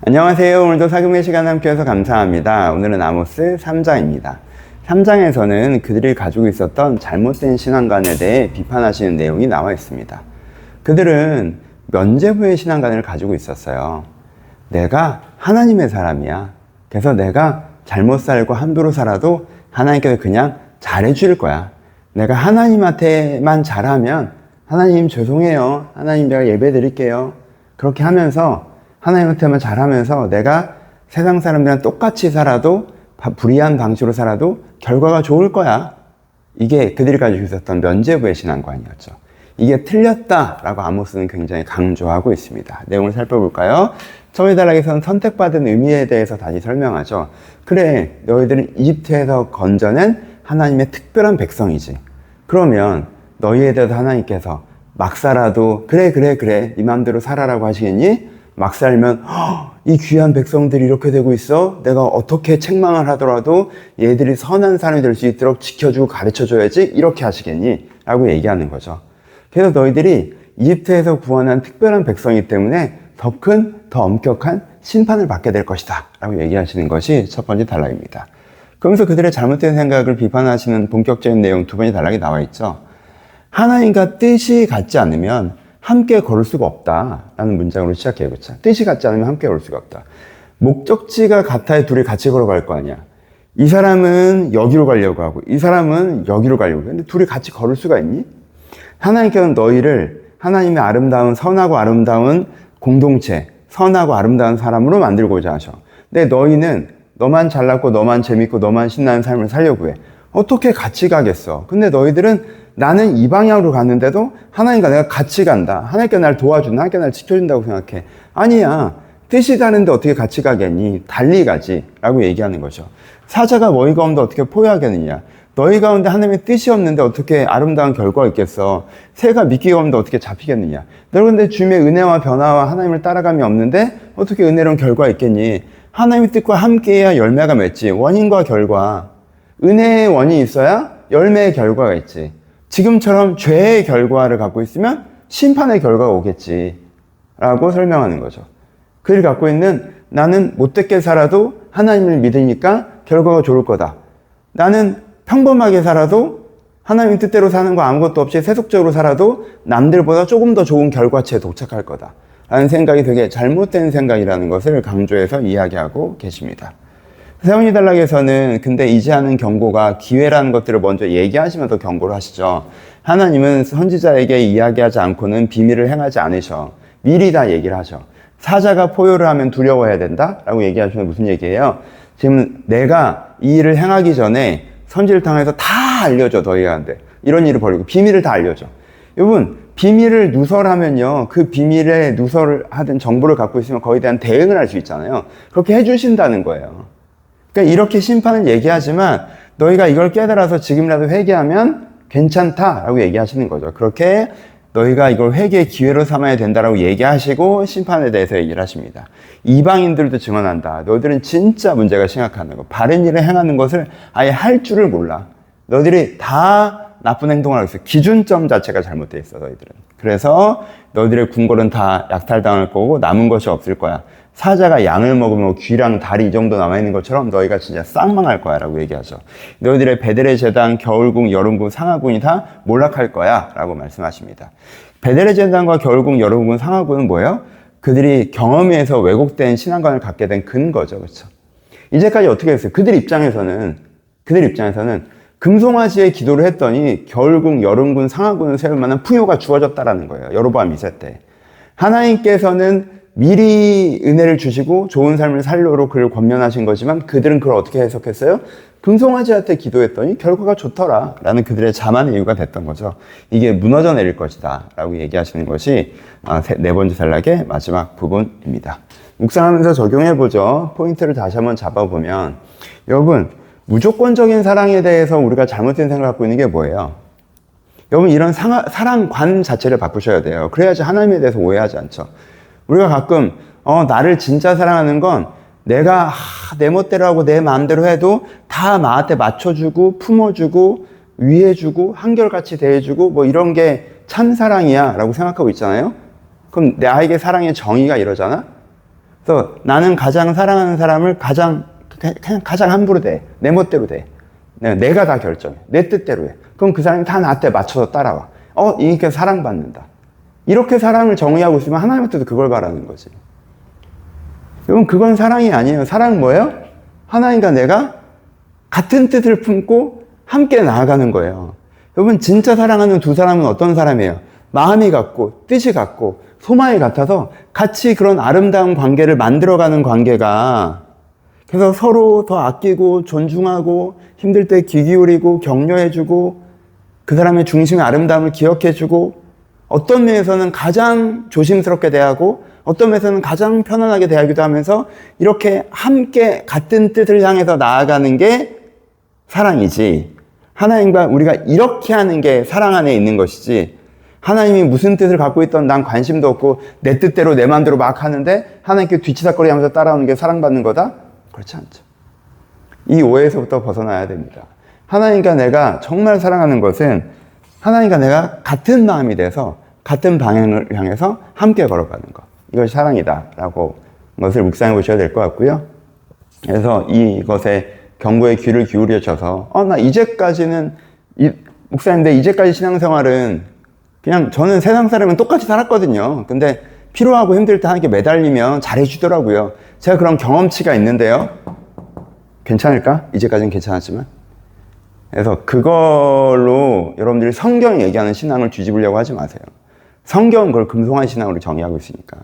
안녕하세요. 오늘도 사금의 시간 함께해서 감사합니다. 오늘은 아모스 3장입니다. 3장에서는 그들이 가지고 있었던 잘못된 신앙관에 대해 비판하시는 내용이 나와 있습니다. 그들은 면죄부의 신앙관을 가지고 있었어요. 내가 하나님의 사람이야. 그래서 내가 잘못 살고 함부로 살아도 하나님께서 그냥 잘해줄 거야. 내가 하나님한테만 잘하면 하나님 죄송해요. 하나님 제가 예배 드릴게요. 그렇게 하면서 하나님한테만 잘하면서 내가 세상 사람들이랑 똑같이 살아도 불의한 방식으로 살아도 결과가 좋을 거야. 이게 그들이 가지고 있었던 면죄부의 신앙관이었죠. 이게 틀렸다라고 아모스는 굉장히 강조하고 있습니다. 내용을 살펴볼까요? 처음에 단락에서는 선택받은 의미에 대해서 다시 설명하죠. 그래, 너희들은 이집트에서 건져낸 하나님의 특별한 백성이지. 그러면 너희에 대해서 하나님께서 막 살아도 그래 네 맘대로 살아라고 하시겠니? 막 살면 이 귀한 백성들이 이렇게 되고 있어? 내가 어떻게 책망을 하더라도 얘들이 선한 사람이 될 수 있도록 지켜주고 가르쳐줘야지? 이렇게 하시겠니? 라고 얘기하는 거죠. 그래서 너희들이 이집트에서 구원한 특별한 백성이기 때문에 더 큰, 더 엄격한 심판을 받게 될 것이다 라고 얘기하시는 것이 첫 번째 단락입니다. 그러면서 그들의 잘못된 생각을 비판하시는 본격적인 내용 두 번째 단락이 나와 있죠. 하나님과 뜻이 같지 않으면 함께 걸을 수가 없다라는 문장으로 시작해요. 그렇죠? 뜻이 같지 않으면 함께 걸을 수가 없다. 목적지가 같아야 둘이 같이 걸어갈 거 아니야. 이 사람은 여기로 가려고 하고 이 사람은 여기로 가려고 해. 근데 둘이 같이 걸을 수가 있니? 하나님께서는 너희를 하나님의 아름다운 선하고 아름다운 공동체, 선하고 아름다운 사람으로 만들고자 하셔. 근데 너희는 너만 잘났고 너만 재밌고 너만 신나는 삶을 살려고 해. 어떻게 같이 가겠어? 근데 너희들은 나는 이 방향으로 갔는데도 하나님과 내가 같이 간다. 하나님께 날 도와준다. 하나님께 날 지켜준다고 생각해. 아니야. 뜻이 다른데 어떻게 같이 가겠니? 달리 가지. 라고 얘기하는 거죠. 사자가 너희 가운데 어떻게 포효하겠느냐? 너희 가운데 하나님의 뜻이 없는데 어떻게 아름다운 결과가 있겠어? 새가 미끼가 없는데 어떻게 잡히겠느냐? 여러분들 주님의 은혜와 변화와 하나님을 따라감이 없는데 어떻게 은혜로운 결과가 있겠니? 하나님의 뜻과 함께해야 열매가 맺지. 원인과 결과. 은혜의 원인이 있어야 열매의 결과가 있지. 지금처럼 죄의 결과를 갖고 있으면 심판의 결과가 오겠지 라고 설명하는 거죠. 그를 갖고 있는 나는 못되게 살아도 하나님을 믿으니까 결과가 좋을 거다. 나는 평범하게 살아도 하나님 뜻대로 사는 거 아무것도 없이 세속적으로 살아도 남들보다 조금 더 좋은 결과치에 도착할 거다 라는 생각이 되게 잘못된 생각이라는 것을 강조해서 이야기하고 계십니다. 세 번째 단락에서는 근데 이제 하는 경고가 기회라는 것들을 먼저 얘기하시면서 경고를 하시죠. 하나님은 선지자에게 이야기하지 않고는 비밀을 행하지 않으셔. 미리 다 얘기를 하셔. 사자가 포효를 하면 두려워해야 된다? 라고 얘기하시면 무슨 얘기예요? 지금 내가 이 일을 행하기 전에 선지를 통해서 다 알려줘, 너희한테. 이런 일을 벌이고 비밀을 다 알려줘. 여러분, 비밀을 누설하면요, 그 비밀에 누설을 하든 정보를 갖고 있으면 거기에 대한 대응을 할 수 있잖아요. 그렇게 해주신다는 거예요. 그러니까 이렇게 심판은 얘기하지만 너희가 이걸 깨달아서 지금이라도 회개하면 괜찮다라고 얘기하시는 거죠. 그렇게 너희가 이걸 회개의 기회로 삼아야 된다라고 얘기하시고 심판에 대해서 얘기를 하십니다. 이방인들도 증언한다. 너희들은 진짜 문제가 심각하다는 거. 바른 일을 행하는 것을 아예 할 줄을 몰라. 너희들이 다 나쁜 행동을 하고 있어. 기준점 자체가 잘못되어 있어, 너희들은. 그래서 너희들의 궁궐은 다 약탈당할 거고 남은 것이 없을 거야. 사자가 양을 먹으면 귀랑 다리 이 정도 남아있는 것처럼 너희가 진짜 쌍망할 거야 라고 얘기하죠. 너희들의 베델의 제단, 겨울궁, 여름궁, 상하궁이 다 몰락할 거야 라고 말씀하십니다. 베델의 제단과 겨울궁, 여름궁, 상하궁은 뭐예요? 그들이 경험에서 왜곡된 신앙관을 갖게 된 근거죠. 그렇죠? 이제까지 어떻게 했어요? 그들 입장에서는 금송아지의 기도를 했더니 겨울궁, 여름궁, 상하궁을 세울 만한 풍요가 주어졌다라는 거예요. 여로보암 2세 때. 하나님께서는 미리 은혜를 주시고 좋은 삶을 살려로 그를 권면하신 거지만 그들은 그걸 어떻게 해석했어요? 금송아지한테 기도했더니 결과가 좋더라 라는 그들의 자만의 이유가 됐던 거죠. 이게 무너져 내릴 것이다 라고 얘기하시는 것이 네 번째 단락의 마지막 부분입니다. 묵상하면서 적용해보죠. 포인트를 다시 한번 잡아보면 여러분, 무조건적인 사랑에 대해서 우리가 잘못된 생각을 갖고 있는 게 뭐예요? 여러분, 이런 사랑관 자체를 바꾸셔야 돼요. 그래야지 하나님에 대해서 오해하지 않죠. 우리가 가끔 나를 진짜 사랑하는 건 내가 내 멋대로 하고 내 마음대로 해도 다 나한테 맞춰주고 품어주고 위해주고 한결같이 대해주고 뭐 이런 게 참 사랑이야 라고 생각하고 있잖아요. 그럼 나에게 사랑의 정의가 이러잖아? 그래서 나는 가장 사랑하는 사람을 그냥 가장 함부로 대. 내 멋대로 대. 내가 다 결정해. 내 뜻대로 해. 그럼 그 사람이 다 나한테 맞춰서 따라와. 이렇게 사랑받는다. 이렇게 사랑을 정의하고 있으면 하나님한테도 그걸 바라는 거지. 여러분, 그건 사랑이 아니에요. 사랑은 뭐예요? 하나님과 내가 같은 뜻을 품고 함께 나아가는 거예요. 여러분, 진짜 사랑하는 두 사람은 어떤 사람이에요? 마음이 같고 뜻이 같고 소망이 같아서 같이 그런 아름다운 관계를 만들어가는 관계가, 그래서 서로 더 아끼고 존중하고 힘들 때 귀 기울이고 격려해주고 그 사람의 중심의 아름다움을 기억해주고 어떤 면에서는 가장 조심스럽게 대하고 어떤 면에서는 가장 편안하게 대하기도 하면서 이렇게 함께 같은 뜻을 향해서 나아가는 게 사랑이지, 하나님과 우리가 이렇게 하는 게 사랑 안에 있는 것이지, 하나님이 무슨 뜻을 갖고 있던 난 관심도 없고 내 뜻대로 내 마음대로 막 하는데 하나님께 뒤치다꺼리 하면서 따라오는 게 사랑받는 거다? 그렇지 않죠. 이 오해에서부터 벗어나야 됩니다. 하나님과 내가 정말 사랑하는 것은 하나님과 내가 같은 마음이 돼서 같은 방향을 향해서 함께 걸어가는 것. 이것이 사랑이다라고 것을 묵상해 보셔야 될 것 같고요. 그래서 이것에 경고의 귀를 기울여셔서 나 이제까지는 목사님인데 이제까지 신앙생활은 그냥 저는 세상 사람은 똑같이 살았거든요. 근데 피로하고 힘들 때 하나님께 매달리면 잘해주더라고요. 제가 그런 경험치가 있는데요. 괜찮을까? 이제까지는 괜찮았지만. 그래서 그걸로 여러분들이 성경이 얘기하는 신앙을 뒤집으려고 하지 마세요. 성경은 그걸 금송한 신앙으로 정의하고 있으니까.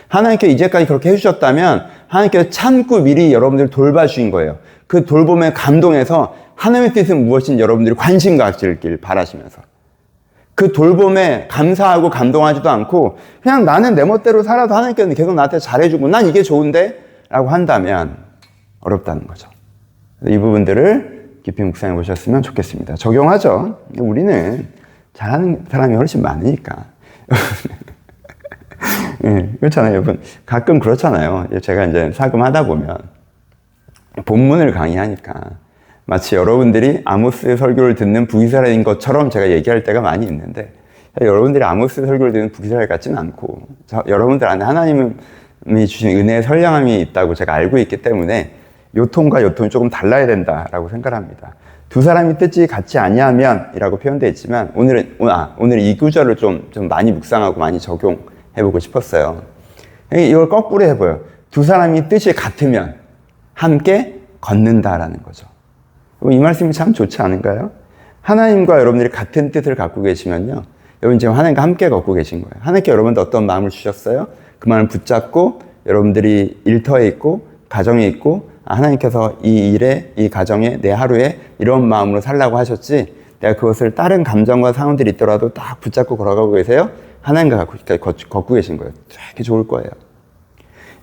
하나님께 이제까지 그렇게 해주셨다면 하나님께서 참고 미리 여러분들을 돌봐주신 거예요. 그 돌봄에 감동해서 하나님의 뜻은 무엇인지 여러분들이 관심 가지길 바라시면서 그 돌봄에 감사하고 감동하지도 않고 그냥 나는 내 멋대로 살아도 하나님께서 계속 나한테 잘해주고 난 이게 좋은데? 라고 한다면 어렵다는 거죠. 이 부분들을 깊이 묵상해 보셨으면 좋겠습니다. 적용하죠. 우리는 잘하는 사람이 훨씬 많으니까. 그렇잖아요, 여러분. 가끔 그렇잖아요. 제가 이제 사금하다 보면 본문을 강의하니까 마치 여러분들이 아모스 설교를 듣는 북이스라엘인 것처럼 제가 얘기할 때가 많이 있는데, 여러분들이 아모스 설교를 듣는 북이스라엘 같지는 않고 여러분들 안에 하나님이 주신 은혜의 선량함이 있다고 제가 알고 있기 때문에 요통과 요통이 조금 달라야 된다라고 생각합니다. 두 사람이 뜻이 같지 아니하면 이라고 표현되어 있지만 오늘 이 구절을 좀 많이 묵상하고 많이 적용해보고 싶었어요. 이걸 거꾸로 해봐요. 두 사람이 뜻이 같으면 함께 걷는다라는 거죠. 이 말씀이 참 좋지 않은가요? 하나님과 여러분들이 같은 뜻을 갖고 계시면요, 여러분 지금 하나님과 함께 걷고 계신 거예요. 하나님께 여러분들 어떤 마음을 주셨어요? 그 마음을 붙잡고 여러분들이 일터에 있고 가정에 있고 하나님께서 이 일에, 이 가정에, 내 하루에 이런 마음으로 살라고 하셨지, 내가 그것을 다른 감정과 상황들이 있더라도 딱 붙잡고 걸어가고 계세요? 하나님과 걷고 계신 거예요. 되게 좋을 거예요.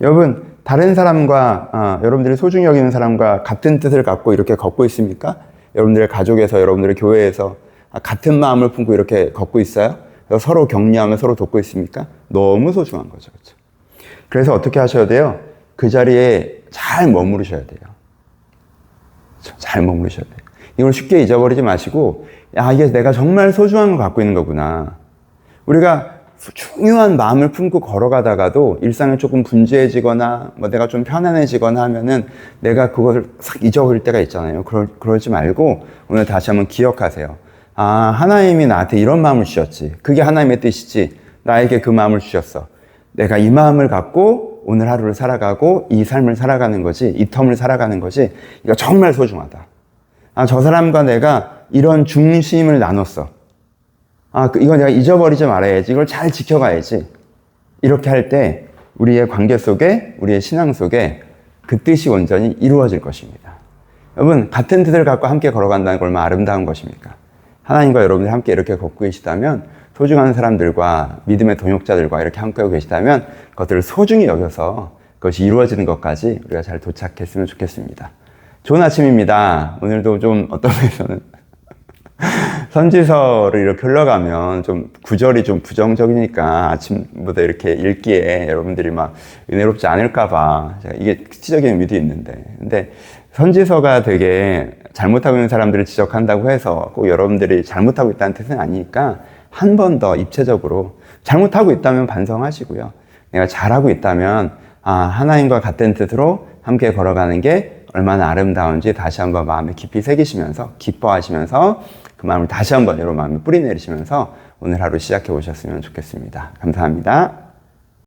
여러분, 다른 사람과, 여러분들이 소중히 여기는 사람과 같은 뜻을 갖고 이렇게 걷고 있습니까? 여러분들의 가족에서, 여러분들의 교회에서 같은 마음을 품고 이렇게 걷고 있어요? 서로 격려하며 서로 돕고 있습니까? 너무 소중한 거죠. 그렇죠? 그래서 어떻게 하셔야 돼요? 그 자리에 잘 머무르셔야 돼요. 잘 머무르셔야 돼요. 이걸 쉽게 잊어버리지 마시고, 이게 내가 정말 소중한 걸 갖고 있는 거구나. 우리가 중요한 마음을 품고 걸어가다가도 일상이 조금 분주해지거나 내가 좀 편안해지거나 하면은 내가 그것을 싹 잊어버릴 때가 있잖아요. 그러지 말고 오늘 다시 한번 기억하세요. 하나님이 나한테 이런 마음을 주셨지. 그게 하나님의 뜻이지. 나에게 그 마음을 주셨어. 내가 이 마음을 갖고 오늘 하루를 살아가고 이 삶을 살아가는 거지, 이 텀을 살아가는 거지. 이거 정말 소중하다. 저 사람과 내가 이런 중심을 나눴어. 이거 내가 잊어버리지 말아야지. 이걸 잘 지켜가야지. 이렇게 할 때 우리의 관계 속에, 우리의 신앙 속에 그 뜻이 온전히 이루어질 것입니다. 여러분, 같은 뜻을 갖고 함께 걸어간다는 걸 얼마나 아름다운 것입니까? 하나님과 여러분들이 함께 이렇게 걷고 계시다면, 소중한 사람들과 믿음의 동역자들과 이렇게 함께하고 계시다면 그것들을 소중히 여겨서 그것이 이루어지는 것까지 우리가 잘 도착했으면 좋겠습니다. 좋은 아침입니다. 오늘도 좀 어떤 면에서는 선지서를 이렇게 흘러가면 좀 구절이 좀 부정적이니까 아침부터 이렇게 읽기에 여러분들이 막 은혜롭지 않을까봐 이게 스티적인 의미도 있는데, 근데 선지서가 되게 잘못하고 있는 사람들을 지적한다고 해서 꼭 여러분들이 잘못하고 있다는 뜻은 아니니까 한 번 더 입체적으로 잘못하고 있다면 반성하시고요. 내가 잘하고 있다면 하나님과 같은 뜻으로 함께 걸어가는 게 얼마나 아름다운지 다시 한번 마음에 깊이 새기시면서 기뻐하시면서 그 마음을 다시 한번 여러분 마음에 뿌리 내리시면서 오늘 하루 시작해 보셨으면 좋겠습니다. 감사합니다.